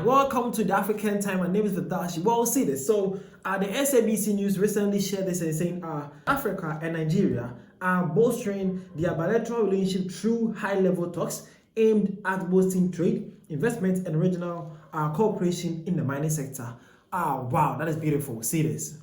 Hi, welcome to the African Time. My name is Vadashi. Well, see this. So, the SABC News recently shared this and saying Africa and Nigeria are bolstering their bilateral relationship through high-level talks aimed at boosting trade, investment, and regional cooperation in the mining sector. Wow, that is beautiful. See this.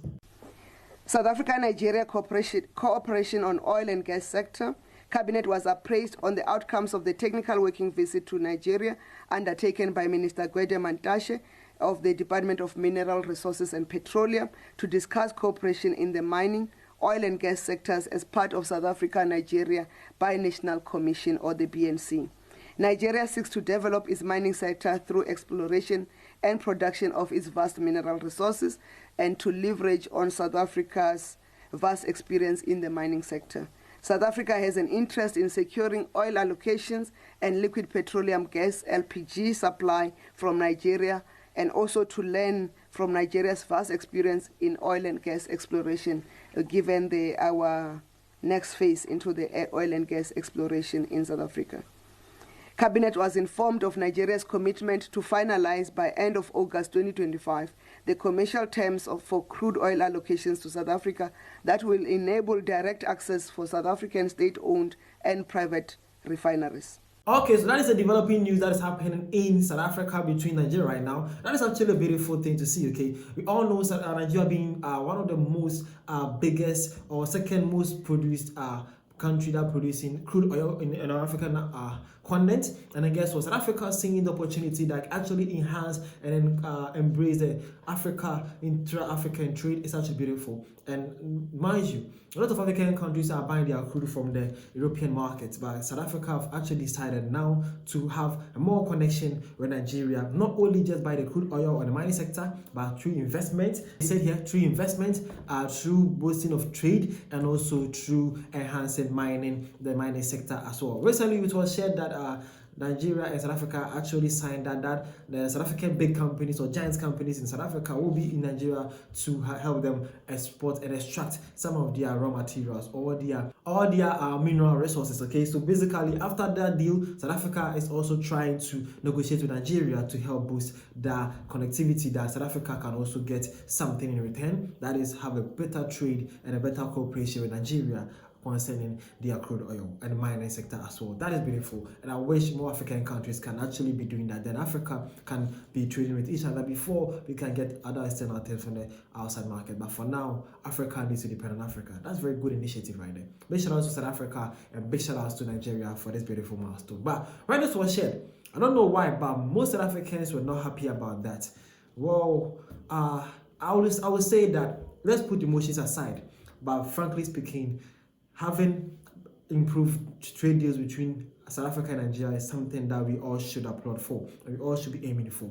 South Africa-Nigeria cooperation on oil and gas sector. Cabinet was appraised on the outcomes of the technical working visit to Nigeria undertaken by Minister Gwede Mantashe of the Department of Mineral Resources and Petroleum to discuss cooperation in the mining, oil and gas sectors as part of South Africa-Nigeria Binational Commission, or the BNC. Nigeria seeks to develop its mining sector through exploration and production of its vast mineral resources and to leverage on South Africa's vast experience in the mining sector. South Africa has an interest in securing oil allocations and liquid petroleum gas (LPG) supply from Nigeria, and also to learn from Nigeria's vast experience in oil and gas exploration, given our next phase into the oil and gas exploration in South Africa. Cabinet was informed of Nigeria's commitment to finalize by end of August 2025 the commercial terms for crude oil allocations to South Africa that will enable direct access for South African state-owned and private refineries. Okay, so that is a developing news that is happening in South Africa between Nigeria right now. That is actually a beautiful thing to see, okay? We all know Nigeria being one of the most biggest or second most produced country that producing crude oil in African continent, and I guess what South Africa seeing the opportunity that actually enhance and then embrace the Africa intra-African trade is actually beautiful. And mind you, a lot of African countries are buying their crude from the European markets, but South Africa have actually decided now to have a more connection with Nigeria, not only just by the crude oil or the mining sector, but through investment. They said here through investment, through boosting of trade, and also through enhancing the mining sector as well. Recently, it was shared that Nigeria and South Africa actually signed that the South African big companies or giant companies in South Africa will be in Nigeria to help them export and extract some of their raw materials or their mineral resources. Okay, so basically after that deal, South Africa is also trying to negotiate with Nigeria to help boost the connectivity that South Africa can also get something in return, that is have a better trade and a better cooperation with Nigeria concerning their crude oil and mining sector as well. That is beautiful, and I wish more African countries can actually be doing that. Then Africa can be trading with each other before we can get other external things from the outside market. But for now, Africa needs to depend on Africa. That's a very good initiative right there. Big shout out to South Africa and big shout out to Nigeria for this beautiful milestone. But when this was shared, I don't know why, but most South Africans were not happy about that. Well, I would say that let's put emotions aside, but frankly speaking, having improved trade deals between South Africa and Nigeria is something that we all should applaud for, and we all should be aiming for.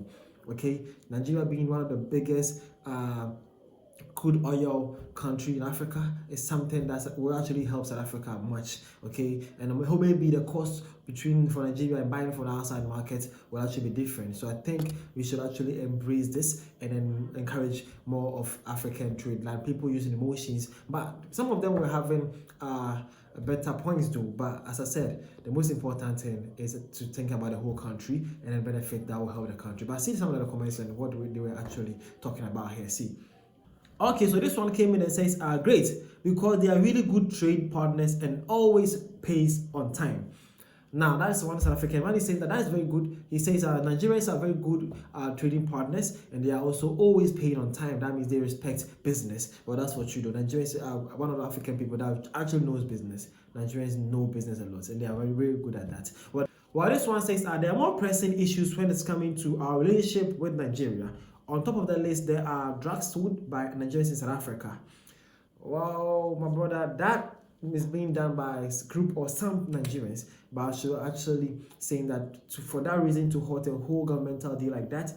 Okay, Nigeria being one of the biggest crude oil country in Africa is something that will actually help South Africa much. Okay, and maybe the cost for Nigeria and buying from the outside market will actually be different. So I think we should actually embrace this and then encourage more of African trade, like people using emotions. But some of them were having better points though. But as I said, the most important thing is to think about the whole country and the benefit that will help the country. But see some of the comments and what they were actually talking about here. See. Okay, so this one came in and says, great, because they are really good trade partners and always pays on time. Now, that's one South African. When he says that is very good, he says Nigerians are very good trading partners and they are also always paying on time. That means they respect business. Well, that's what you do. Nigerians are one of the African people that actually knows business. Nigerians know business a lot and they are very, very good at that. Well, this one says there are more pressing issues when it's coming to our relationship with Nigeria. On top of the list, there are drugs sold by Nigerians in South Africa. Well, my brother, that is being done by a group or some Nigerians, but I actually saying that for that reason to halt a whole governmental deal like that,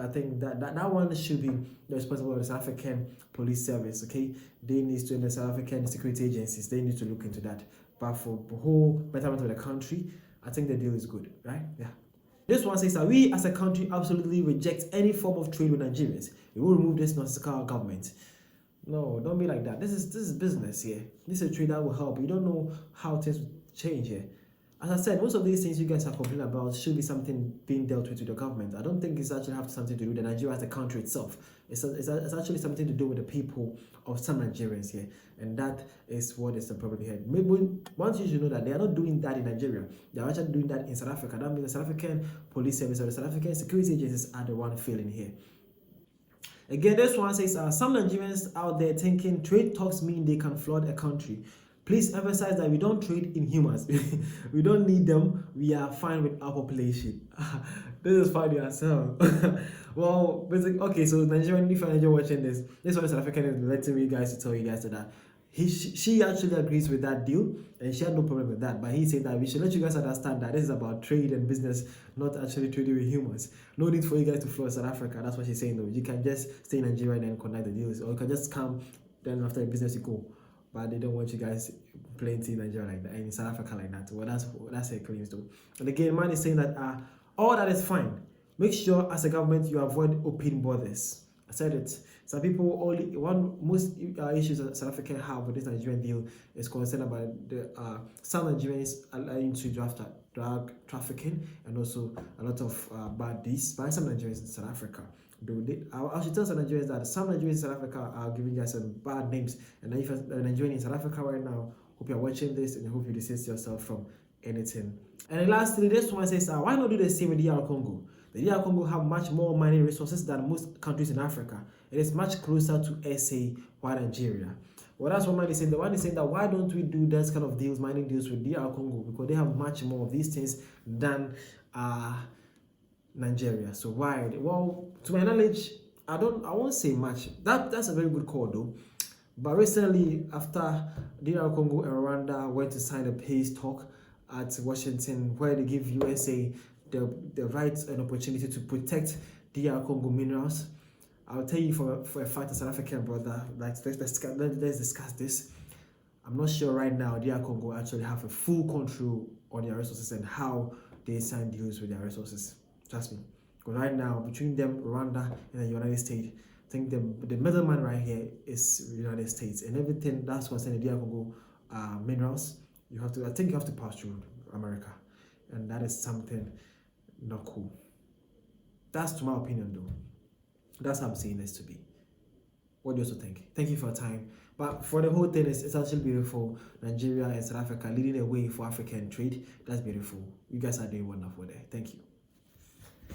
I think that one should be the responsibility of the South African police service. Okay, they need to, and the South African security agencies, they need to look into that. But for the whole betterment of the country, I think the deal is good, right? Yeah. This one says that we as a country absolutely reject any form of trade with Nigerians. We will remove this nonsensical government. No, don't be like that. This is business here. This is a trade that will help. You don't know how things change here. As I said, most of these things you guys are complaining about should be something being dealt with the government. I don't think it's actually have something to do with Nigeria as a country itself. It's actually something to do with the people of some Nigerians here, and that is what is the problem here. Maybe once you should know that they are not doing that in Nigeria, they are actually doing that in South Africa. That means the South African police service or the South African security agencies are the one failing here. Again, this one says some Nigerians out there thinking trade talks mean they can flood a country. Please emphasize that we don't trade in humans. We don't need them. We are fine with our population. This is funny as hell. Well, basically, okay, so Nigerian, if you're watching this one is South African is letting me guys to tell you guys that she actually agrees with that deal, and she had no problem with that. But he said that we should let you guys understand that this is about trade and business, not actually trading with humans. No need for you guys to fly South Africa. That's what she's saying though. You can just stay in Nigeria and then conduct the deals, or you can just come, then after the business you go. But they don't want you guys playing in Nigeria like that, and in South Africa like that. Well, that's her claims though. And again, man is saying that all that is fine. Make sure as a government you avoid open borders. I said it. Some people most issues that South Africa have with this Nigerian deal is concerned about the some Nigerians allowing to drug trafficking and also a lot of bad deeds by some Nigerians in South Africa. I should tell some Nigerians that some Nigerians in South Africa are giving us some bad names, and if you're a Nigerian in South Africa right now, hope you're watching this and I hope you distance yourself from anything. And then lastly, this one says, why not do the same with DR Congo? The DR Congo have much more mining resources than most countries in Africa. It is much closer to SA while Nigeria. Well, that's what man is saying. The one is saying that why don't we do this kind of deals, mining deals with DR Congo? Because they have much more of these things than Nigeria. So why? Well, to my knowledge, I won't say much. That's a very good call though. But recently, after DR Congo and Rwanda went to sign a peace talk at Washington, where they give USA the rights and opportunity to protect DR Congo minerals, I'll tell you for a fact, a South African brother, like let's discuss this. I'm not sure right now DR Congo actually have a full control on their resources and how they sign deals with their resources. Trust me. Because right now, between them, Rwanda and the United States, I think the middleman right here is the United States, and everything that's concerning the DR Congo minerals, I think you have to pass through America, and that is something not cool. That's to my opinion though. That's how I'm saying this to be. What do you also think? Thank you for your time. But for the whole thing, it's actually beautiful. Nigeria and South Africa leading the way for African trade. That's beautiful. You guys are doing wonderful there. Thank you.